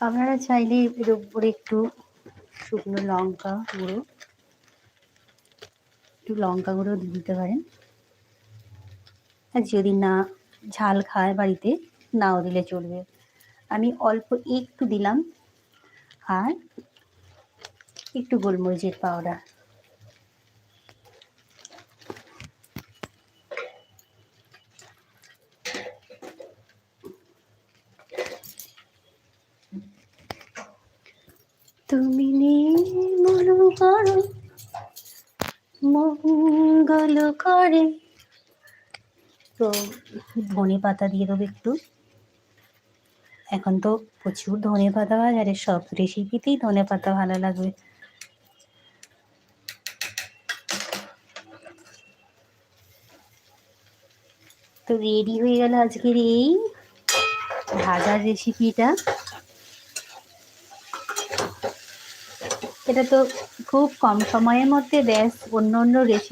আপনারা চাইলে এর উপরে একটু শুকনো লঙ্কা গুঁড়ো, একটু লঙ্কা গুঁড়ো দিয়ে দিতে পারেন। আর যদি না ঝাল খায় বাড়িতে, নাও দিলে চলবে। আমি অল্প একটু দিলাম, আর একটু গোলমরিচের পাউডার। তুমি নির্মল করো মঙ্গল করে। তো ধনে পাতা দিয়ে দেবো একটু। এখন তো প্রচুর ধনে পাতা বাজারে, সব রেসিপিতেই ধনে পাতা ভালো লাগবে। তো রেডি হয়ে গেল আজকের এই ভাজার রেসিপিটা। এটা তো খুব কম সময়ের মধ্যে ব্যাস অন্য অন্য রেসিপি